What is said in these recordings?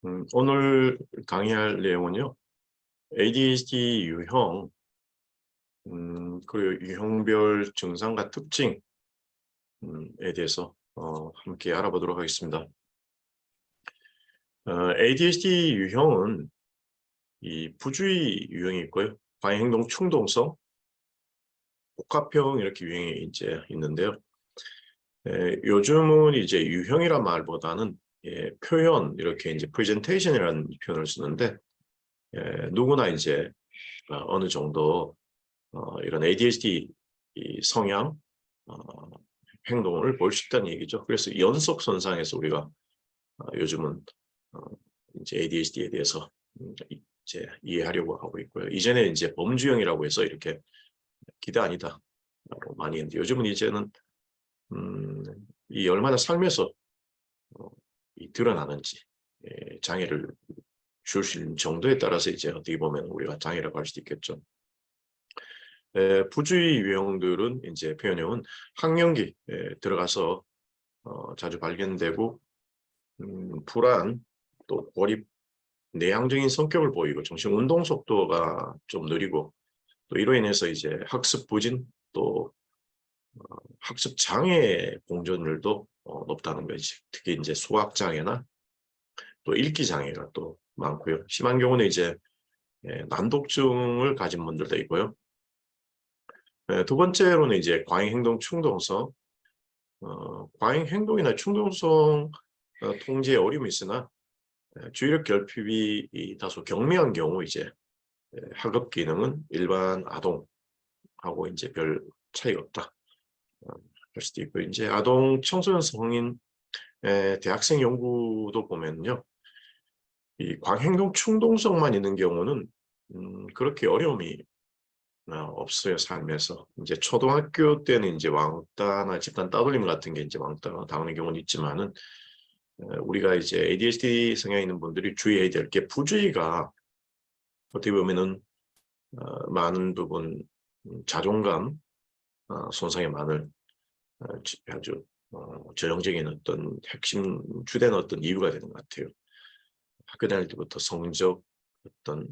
오늘 강의할 내용은요. ADHD 유형, 그리고 유형별 증상과 특징에 대해서 함께 알아보도록 하겠습니다. ADHD 유형은 이 부주의 유형이 있고요. 과잉행동 충동성, 복합형 이렇게 유형이 이제 있는데요. 요즘은 이제 유형이란 말보다는 표현 이렇게 이제 프레젠테이션이라는 표현을 쓰는데 누구나 이제 어느 정도 이런 ADHD 성향 행동을 볼 수 있다는 얘기죠. 그래서 연속선상에서 우리가 요즘은 이제 ADHD에 대해서 이제 이해하려고 하고 있고요. 이전에 이제 범주형이라고 해서 이렇게 기대 아니다 많이 했는데 요즘은 이제는 이 얼마나 삶에서 이 드러나는지 장애를 줄 수 있는 정도에 따라서 이제 어떻게 보면 우리가 장애라고 할 수도 있겠죠. 부주의 유형들은 이제 표현형은 학령기에 들어가서 자주 발견되고 불안, 또 고립, 내향적인 성격을 보이고 정신 운동 속도가 좀 느리고 또 이로 인해서 이제 학습 부진 또 학습 장애 공존율도 높다는 거지. 특히 이제 수학 장애나 또 읽기 장애가 또 많고요. 심한 경우는 이제 난독증을 가진 분들도 있고요. 두 번째로는 이제 과잉행동 충동성, 과잉행동이나 충동성 통제에 어려움이 있으나 주의력 결핍이 다소 경미한 경우 이제 학업 기능은 일반 아동하고 이제 별 차이가 없다. 할 수도 있고 이제 아동, 청소년, 성인, 대학생 연구도 보면요, 이 과잉행동 충동성만 있는 경우는 그렇게 어려움이 없어요, 삶에서. 이제 초등학교 때는 이제 왕따나 집단 따돌림 같은 게 이제 왕따가 당하는 경우는 있지만은 우리가 이제 ADHD 성향이 있는 분들이 주의해야 될 게 부주의가 어떻게 보면은 많은 부분 자존감 손상에 많은 아주 전형적인 어떤 핵심 주된 어떤 이유가 되는 것 같아요. 학교 다닐 때부터 성적, 어떤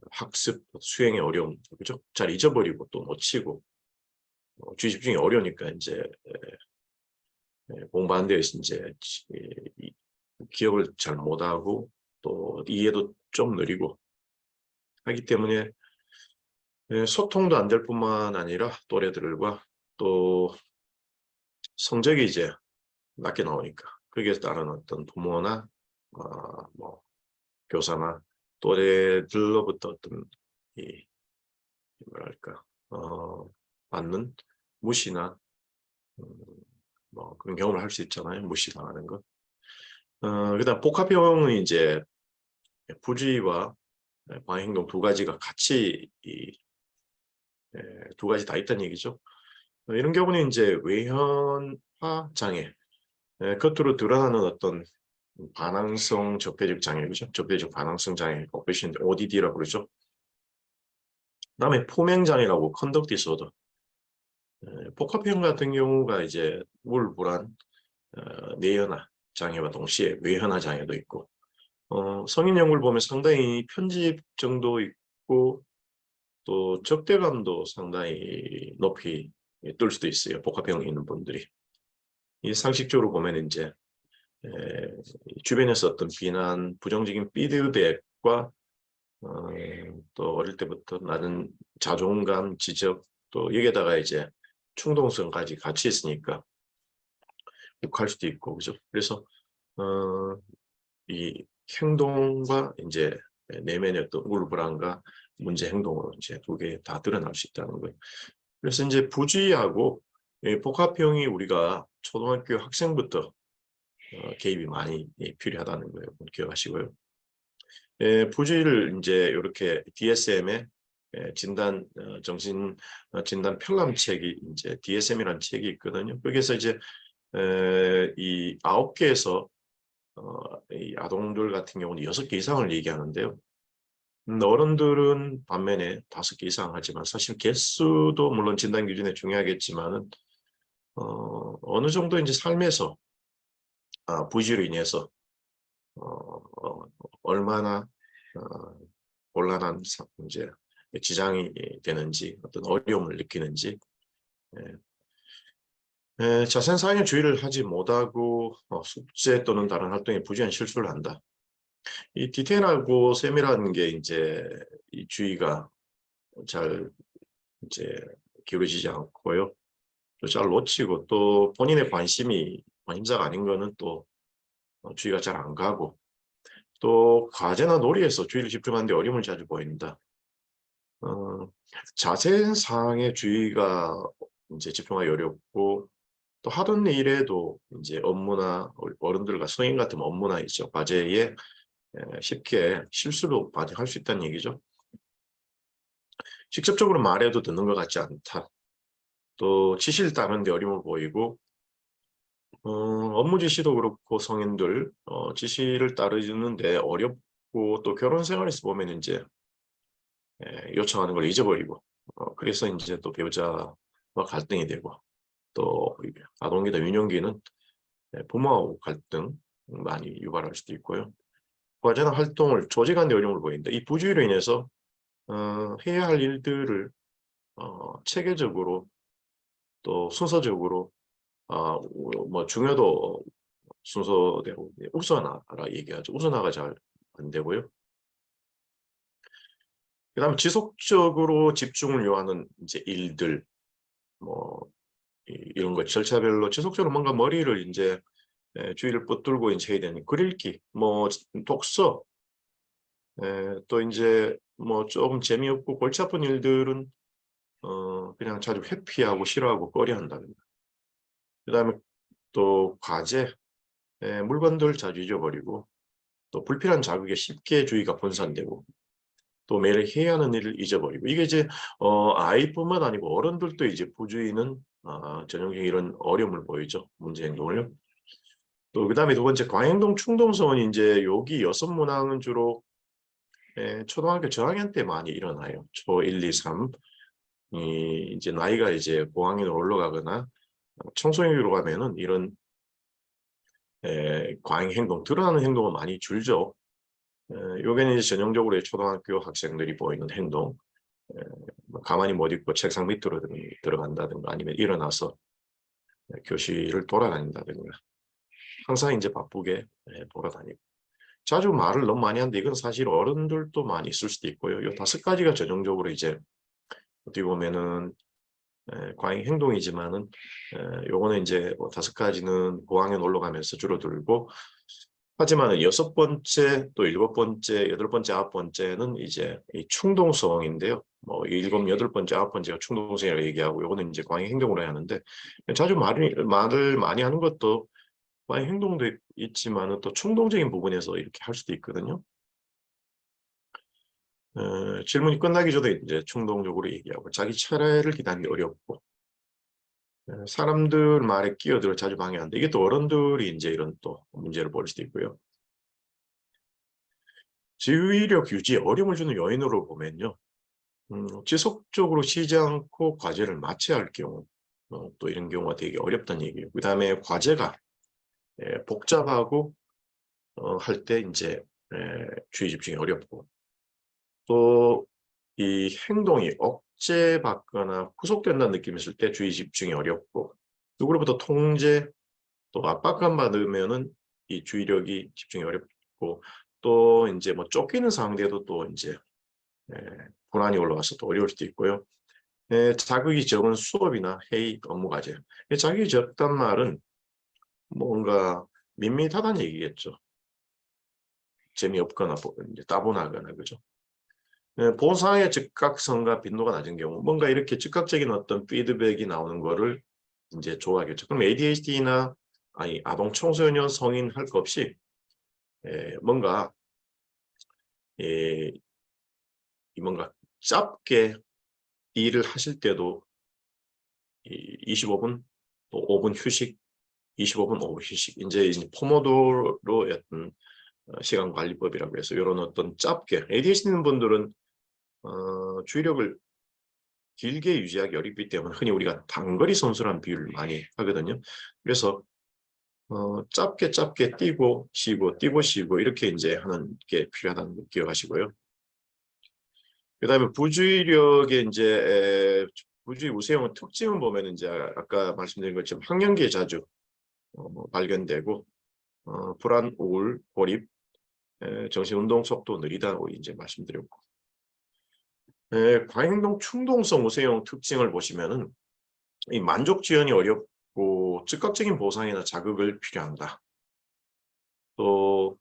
학습, 수행의 어려움, 그죠? 잘 잊어버리고 또 놓치고 주의 집중이 어려우니까 이제 공부하는 데에서 이제 기억을 잘 못하고 또 이해도 좀 느리고 하기 때문에 소통도 안 될 뿐만 아니라 또래들과 또 성적이 이제 낮게 나오니까 거기에 따른 어떤 부모나 뭐 교사나 또래들로부터 어떤 이 뭐랄까 받는 무시나 뭐 그런 경험을 할 수 있잖아요. 무시당하는 것. 그다음 복합형은 이제 부주의와 과잉행동 두 가지가 같이 두 가지 다 있다는 얘기죠. 이런 경우는 이제 외현화 장애, 겉으로 드러나는 어떤 반항성 적대적 장애, 그죠? 적대적 반항성 장애, ODD라고 그러죠. 그다음에 포맹 장애라고 컨덕 디소더. 복합형 같은 경우가 이제 우울불안, 내연화 장애와 동시에 외현화 장애도 있고, 성인 연구를 보면 상당히 편집증도 있고 또 적대감도 상당히 높이 뜰 수도 있어요. 복합형이 있는 분들이. 이 상식적으로 보면 이제 주변에서 어떤 비난, 부정적인 피드백과 또 어릴 때부터 낮은 자존감, 지적, 또 여기에다가 이제 충동성까지 같이 있으니까 욱할 수도 있고, 그죠? 그래서 이 행동과 이제 내면의 어떤 우울불안과 문제 행동으로 이제 두 개 다 드러날 수 있다는 거예요. 그래서 이제 부주의하고 복합형이 우리가 초등학교 학생부터 개입이 많이 필요하다는 거예요. 기억하시고요. 부주의를 이제 이렇게 DSM의 진단 정신 진단 편람책이 이제 DSM이라는 책이 있거든요. 여기서 이제 이 9개에서 이 아동들 같은 경우는 6개 이상을 얘기하는데요. 어른들은 반면에 5개 이상 하지만 사실 개수도 물론 진단 기준에 중요하겠지만은 어느 정도 이제 삶에서 부주의로 인해서 얼마나 곤란한 이제 지장이 되는지, 어떤 어려움을 느끼는지, 자세한 사항에 주의를 하지 못하고 숙제 또는 다른 활동에 부지한 실수를 한다. 이 디테일하고 세밀한 게 이제 이 주의가 잘 이제 기울어지지 않고요. 또 잘 놓치고, 또 본인의 관심사가 아닌 거는 또 주의가 잘 안 가고, 또 과제나 놀이에서 주의를 집중하는 데 어려움을 자주 보인다. 자세한 사항에 주의가 이제 집중하기 어렵고, 또 하던 일에도 이제 업무나 어른들과 성인 같은 업무나 있죠. 과제에 쉽게 실수도 많이 할 수 있다는 얘기죠. 직접적으로 말해도 듣는 것 같지 않다. 또 지시를 따르는 데 어려움을 보이고, 업무 지시도 그렇고 성인들 지시를 따르는데 어렵고, 또 결혼 생활에서 보면 이제 요청하는 걸 잊어버리고, 그래서 이제 또 배우자와 갈등이 되고, 또 아동기나 유년기는 부모하고 갈등 많이 유발할 수도 있고요. 과제나 활동을 조직하는 데 어려움을 보인다. 이 부주의로 인해서 해야 할 일들을 체계적으로 또 순서적으로 뭐 중요도 순서대로 우선하라 얘기하죠. 우선화가 잘 안 되고요. 그다음에 지속적으로 집중을 요하는 이제 일들, 뭐 이런 거 절차별로 지속적으로 뭔가 머리를 이제 주의를 붙들고 이제 해야 되는 글읽기, 뭐 독서, 또 이제 뭐 조금 재미없고 골치 아픈 일들은 그냥 자주 회피하고 싫어하고 꺼려한답니다. 그다음에 또 과제, 물건들 자주 잊어버리고, 또 불필요한 자극에 쉽게 주의가 분산되고, 또 매일 해야 하는 일을 잊어버리고, 이게 이제 아이뿐만 아니고 어른들도 이제 부주의는 전형적인 이런 어려움을 보이죠. 문제 행동을요. 또 그다음에 두 번째, 과행동 충동성은 이제 여기 여섯 문항은 주로 초등학교 저학년 때 많이 일어나요. 초 1, 2, 3. 이제 나이가 이제 고학년으로 올라가거나 청소년기로 가면은 이런 과잉 행동, 드러나는 행동은 많이 줄죠. 요게는 이제 전형적으로 초등학교 학생들이 보이는 행동, 뭐 가만히 못 있고 책상 밑으로 들어간다든가, 아니면 일어나서 교실을 돌아다닌다든가, 항상 이제 바쁘게 돌아다니고, 자주 말을 너무 많이 하는데, 이건 사실 어른들도 많이 있을 수도 있고요. 요 다섯 가지가 전형적으로 이제 어떻게 보면은 과잉 행동이지만은, 요거는 이제 뭐 다섯 가지는 고학년 올라가면서 줄어들고, 하지만 여섯 번째, 또 일곱 번째, 여덟 번째, 아홉 번째는 이제 이 충동성인데요. 뭐 일곱, 여덟 번째, 아홉 번째가 충동성이라고 얘기하고, 요거는 이제 과잉 행동으로 해야 하는데, 자주 말을 많이 하는 것도 과잉 행동도 있지만은 또 충동적인 부분에서 이렇게 할 수도 있거든요. 질문이 끝나기 전에 이제 충동적으로 얘기하고, 자기 차례를 기다리기 어렵고, 사람들 말에 끼어들어 자주 방해한다. 이게 또 어른들이 이제 이런 또 문제를 볼 수도 있고요. 지휘력 유지에 어려움을 주는 요인으로 보면요. 지속적으로 쉬지 않고 과제를 마쳐야 할 경우, 또 이런 경우가 되게 어렵다는 얘기예요. 그 다음에 과제가 복잡하고 할 때 이제 주의 집중이 어렵고, 또 이 행동이 억제받거나 후속된다는 느낌이 있을 때 주의 집중이 어렵고, 누구로부터 통제 또 압박감 받으면은 이 주의력이 집중이 어렵고, 또 이제 뭐 쫓기는 상황에도 또 이제 불안이 올라와서 또 어려울 수도 있고요. 자극이 적은 수업이나 회의, 업무 과제. 자극이 적단 말은 뭔가 밋밋하다는 얘기겠죠. 재미없거나 이제 따분하거나, 그죠? 보상의 즉각성과 빈도가 낮은 경우, 뭔가 이렇게 즉각적인 어떤 피드백이 나오는 거를 이제 좋아하겠죠. 그럼 ADHD나 아동, 청소년, 성인 할 것 없이 뭔가 뭔가 짧게 일을 하실 때도 25분, 또 5분 휴식, 25분, 5분 휴식. 이제 포모도로 어떤 시간 관리법이라고 해서 이런 어떤 짧게, ADHD 있는 분들은 주의력을 길게 유지하기 어렵기 때문에 흔히 우리가 단거리 선수라는 비유를 많이 하거든요. 그래서 짧게 뛰고 쉬고 뛰고 쉬고 이렇게 이제 하는 게 필요하다는 거 기억하시고요. 그다음에 부주의력의 이제 부주의 우세형의 특징을 보면 이제 아까 말씀드린 것처럼 학령기에 자주 발견되고 불안, 우울, 고립, 정신 운동 속도 느리다고 이제 말씀드렸고, 과행동 충동성 우세형 특징을 보시면은 이 만족 지연이 어렵고 즉각적인 보상이나 자극을 필요한다. 또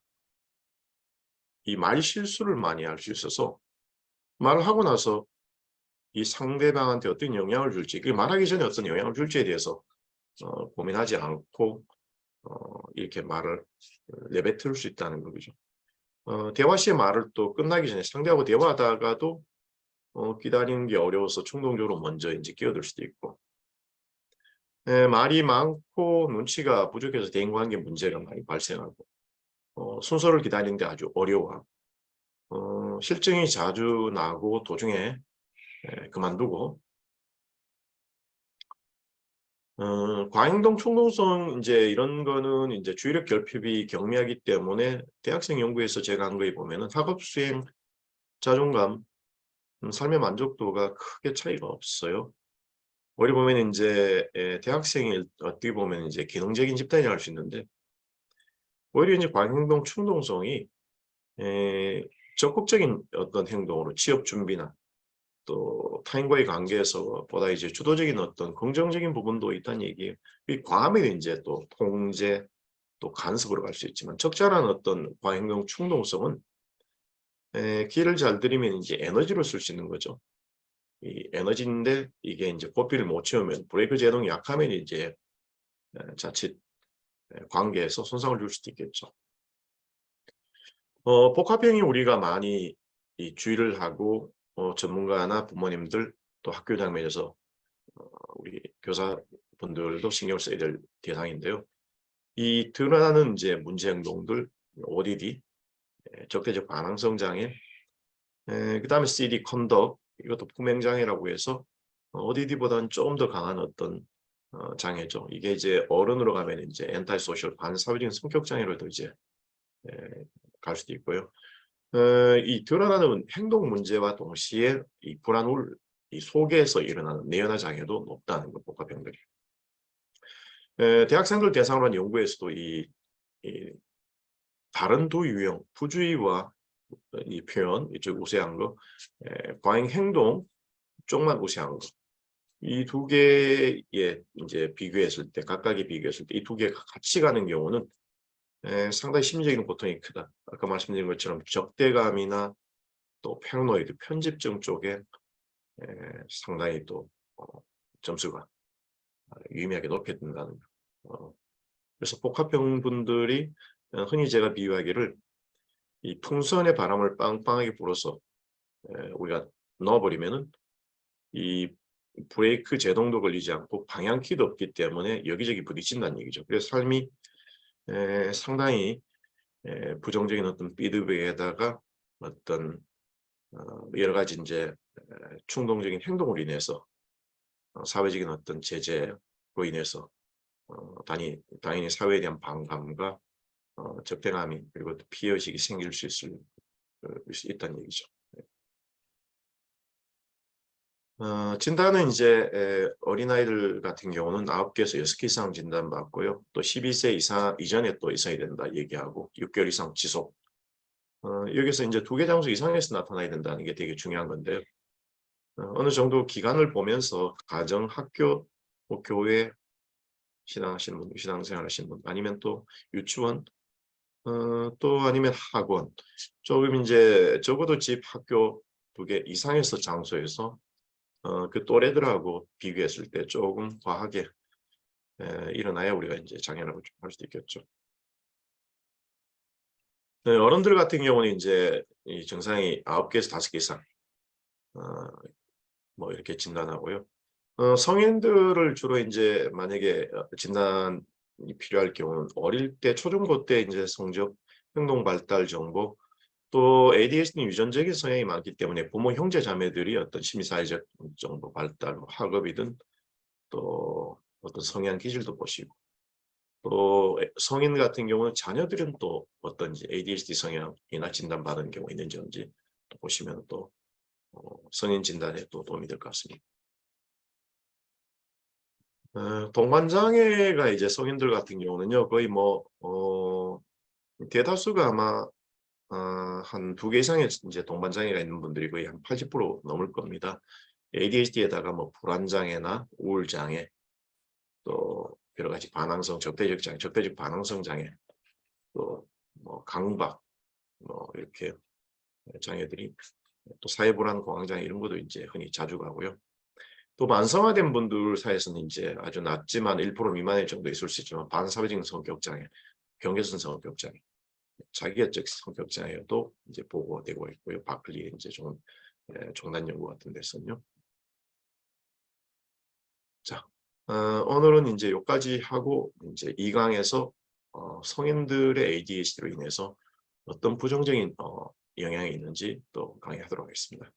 이 말 실수를 많이 할 수 있어서 말하고 나서 이 상대방한테 어떤 영향을 줄지, 그 말하기 전에 어떤 영향을 줄지에 대해서 고민하지 않고 이렇게 말을 내뱉을 수 있다는 거죠. 대화 시에 말을 또 끝나기 전에 상대하고 대화하다가도 기다리는 게 어려워서 충동적으로 먼저 이제 끼어들 수도 있고, 말이 많고 눈치가 부족해서 대인관계 문제가 많이 발생하고, 순서를 기다리는데 아주 어려워하고, 실증이 자주 나고 도중에 그만두고, 과행동 충동성 이제 이런 거는 이제 주의력 결핍이 경미하기 때문에 대학생 연구에서 제가 한 거에 보면은 학업 수행 자존감, 삶의 만족도가 크게 차이가 없어요. 어디 보면 이제 대학생이 어떻게 보면 이제 기능적인 집단이라고 할 수 있는데, 오히려 이제 과행동 충동성이 적극적인 어떤 행동으로 취업 준비나 또 타인과의 관계에서 보다 이제 주도적인 어떤 긍정적인 부분도 있다는 얘기예요. 이 과하면 이제 또 통제, 또 간섭으로 갈 수 있지만 적절한 어떤 과행동 충동성은 기회를 잘 들이면 이제 에너지로 쓸 수 있는 거죠. 이 에너지인데 이게 이제 고삐를 못 채우면 브레이크 제동이 약하면 이제 자칫 관계에서 손상을 줄 수도 있겠죠. 복합형이 우리가 많이 이 주의를 하고 전문가나 부모님들 또 학교 장면에서 우리 교사분들도 신경 써야 될 대상인데요. 이 드러나는 이제 문제 행동들, ODD, 적대적 반항성 장애, 그다음에 CD 컨덕, 이것도 품행 장애라고 해서 ODD보다는 조금 더 강한 어떤 장애죠. 이게 이제 어른으로 가면 이제 엔타이 소셜 반사회적인 성격 장애로도 이제 갈 수도 있고요. 이 드러나는 행동 문제와 동시에 이 불안, 우울, 이 속에서 일어나는 내연화 장애도 높다는 것, 복합형들이. 대학생들 대상으로 한 연구에서도 이 다른 두 유형, 부주의와 이 표현, 이쪽 우세한 거, 과잉 행동 쪽만 우세한 거, 이 두 개에 이제 비교했을 때, 각각에 비교했을 때 이 두 개가 같이 가는 경우는 상당히 심리적인 고통이 크다. 아까 말씀드린 것처럼 적대감이나 또 패러노이드, 편집증 쪽에 상당히 또 점수가 유의미하게 높게 든다는 거. 그래서 복합형 분들이 흔히 제가 비유하기를 이 풍선의 바람을 빵빵하게 불어서 우리가 넣어버리면은 이 브레이크 제동도 걸리지 않고 방향키도 없기 때문에 여기저기 부딪힌다는 얘기죠. 그래서 삶이 상당히 부정적인 어떤 피드백에다가 어떤 여러 가지 이제 충동적인 행동으로 인해서 사회적인 어떤 제재로 인해서 당연히 사회에 대한 반감과 적대감이 그리고 또 피해의식이 생길 수 있다는 얘기죠. 진단은 이제 어린아이들 같은 경우는 9개에서 6개 이상 진단받고요. 또 12세 이전에 또 있어야 된다 얘기하고 6개월 이상 지속. 여기서 이제 2개 장소 이상에서 나타나야 된다는 게 되게 중요한 건데요. 어느 정도 기간을 보면서 가정, 학교, 뭐 교회, 신앙하시는 분, 신앙생활 하시는 분, 아니면 또 유치원, 또 아니면 학원, 조금 이제 적어도 집, 학교 2개 이상에서 장소에서 그 또래들하고 비교했을 때 조금 과하게 일어나야 우리가 이제 장애라고 할 수도 있겠죠. 어른들 같은 경우는 이제 이 증상이 9개에서 5개 이상 뭐 이렇게 진단하고요. 성인들을 주로 이제 만약에 진단이 필요할 경우는 어릴 때 초중고 때 이제 성적, 행동 발달 정보, 또 ADHD는 유전적인 성향이 많기 때문에 부모 형제 자매들이 어떤 심리사회적 정보 발달, 뭐 학업이든 또 어떤 성향 기질도 보시고, 또 성인 같은 경우는 자녀들은 또 어떤지 ADHD 성향이나 진단받은 경우 있는지 없는지 또 보시면 또 성인 진단에 또 도움이 될 것 같습니다. 동반장애가 이제 성인들 같은 경우는요, 거의 뭐, 대다수가 아마, 한 2개 이상의 이제 동반장애가 있는 분들이 거의 한 80% 넘을 겁니다. ADHD에다가 뭐 불안장애나 우울장애, 또 여러 가지 반항성, 적대적 장애, 적대적 반항성 장애, 또 뭐 강박, 뭐 이렇게 장애들이, 또 사회불안 공황장애 이런 것도 이제 흔히 자주 가고요. 또 만성화된 분들 사이에서는 이제 아주 낮지만 1% 미만의 정도 있을 수 있지만 반사회적인 성격장애, 경계선 성격장애, 자기애적 성격장애도 이제 보고되고 있고요. 바클리 이제 좀 종단 연구 같은 데서는요. 자, 오늘은 이제 여기까지 하고 이제 2강에서 성인들의 ADHD로 인해서 어떤 부정적인 영향이 있는지 또 강의하도록 하겠습니다.